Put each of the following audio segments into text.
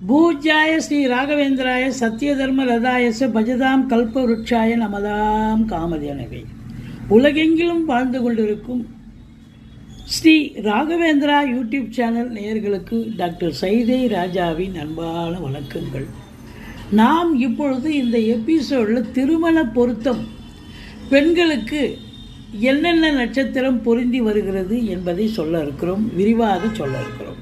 பூஜ்யாய ஸ்ரீ ராகவேந்திராய சத்யதர்ம ரதாயச பஜதாம் கல்பவருட்சாய நமதாம் காமதேனவே. உலகெங்கிலும் வாழ்ந்து கொண்டிருக்கும் ஸ்ரீ ராகவேந்திரா யூடியூப் சேனல் நேயர்களுக்கு டாக்டர் சைதை ராஜாவின் அன்பான வணக்கங்கள். நாம் இப்பொழுது இந்த எபிசோடில் திருமண பொருத்தம் பெண்களுக்கு என்னென்ன நட்சத்திரம் பொருந்தி வருகிறது என்பதை சொல்ல இருக்கிறோம், விரிவாக சொல்ல இருக்கிறோம்.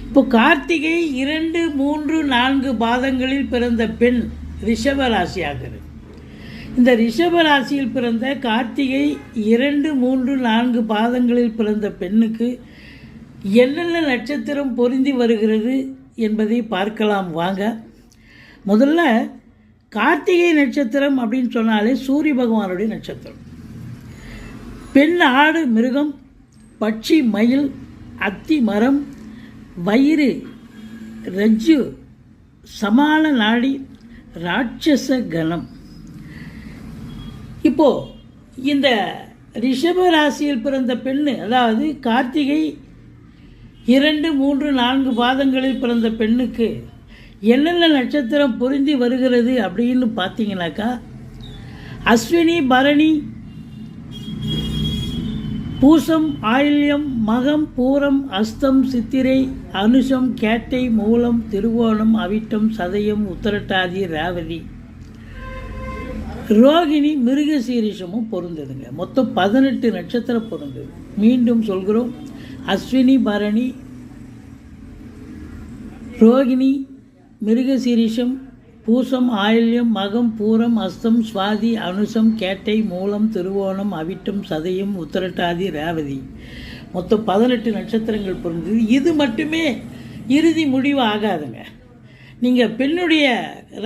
இப்போ கார்த்திகை 2, 3, 4 பாதங்களில் பிறந்த பெண் ரிஷபராசி ஆகிறது. இந்த ரிஷபராசியில் பிறந்த கார்த்திகை 2, 3, 4 பாதங்களில் பிறந்த பெண்ணுக்கு என்னென்ன நட்சத்திரம் பொருந்தி வருகிறது என்பதை பார்க்கலாம் வாங்க. முதல்ல கார்த்திகை நட்சத்திரம் அப்படின்னு சொன்னாலே சூரிய பகவானுடைய நட்சத்திரம். பெண் ஆடு மிருகம், பட்சி மயில், அத்தி மரம், வயிறு ரஜ்ஜு, சமான நாடி, ராட்சச கணம். இப்போது இந்த ரிஷப ராசியில் பிறந்த பெண்ணு, அதாவது கார்த்திகை 2, 3, 4 பாதங்களில் பிறந்த பெண்ணுக்கு என்னென்ன நட்சத்திரம் பொருந்தி வருகிறது அப்படின்னு பார்த்தீங்கன்னாக்கா, அஸ்வினி, பரணி, பூசம், ஆயில்யம், மகம், பூரம், அஸ்தம், சித்திரை, அனுஷம், கேட்டை, மூலம், திருவோணம், அவிட்டம், சதயம், உத்திரட்டாதி, ரேவதி, ரோகிணி, மிருகசீரிஷமும் பொருந்ததுங்க. மொத்தம் 18 நட்சத்திரம் பொருந்தது. மீண்டும் சொல்கிறோம், அஸ்வினி, பரணி, ரோகிணி, மிருகசீரிஷம், பூசம், ஆயில்யம், மகம், பூரம், அஸ்தம், சுவாதி, அனுசம், கேட்டை, மூலம், திருவோணம், அவிட்டம், சதயம், உத்திரட்டாதி, ரேவதி, மொத்தம் 18 நட்சத்திரங்கள் பொருந்தது. இது மட்டுமே இறுதி முடிவு ஆகாதுங்க. நீங்கள் பெண்ணுடைய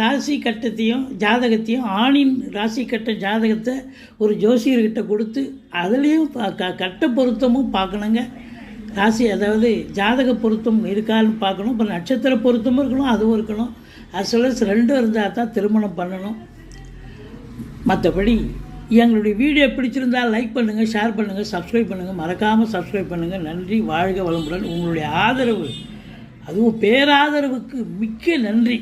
ராசி கட்டத்தையும் ஜாதகத்தையும், ஆணின் ராசி கட்ட ஜாதகத்தை ஒரு ஜோசியர்கிட்ட கொடுத்து அதுலேயும் கட்ட பொருத்தமும் பார்க்கணுங்க. ராசி, அதாவது ஜாதக பொருத்தம் இருக்கான்னு பார்க்கணும். அப்புறம் நட்சத்திர பொருத்தமும் இருக்கணும், அதுவும் இருக்கணும். அசலஸ் 2 இருந்தால் தான் திருமணம் பண்ணணும். மற்றபடி எங்களுடைய வீடியோ பிடிச்சிருந்தால் லைக் பண்ணுங்கள், ஷேர் பண்ணுங்கள், சப்ஸ்கிரைப் பண்ணுங்கள், மறக்காமல் சப்ஸ்கிரைப் பண்ணுங்கள். நன்றி, வாழ்க வளமுடன். உங்களுடைய ஆதரவு, அதுவும் பேராதரவுக்கு மிக்க நன்றி.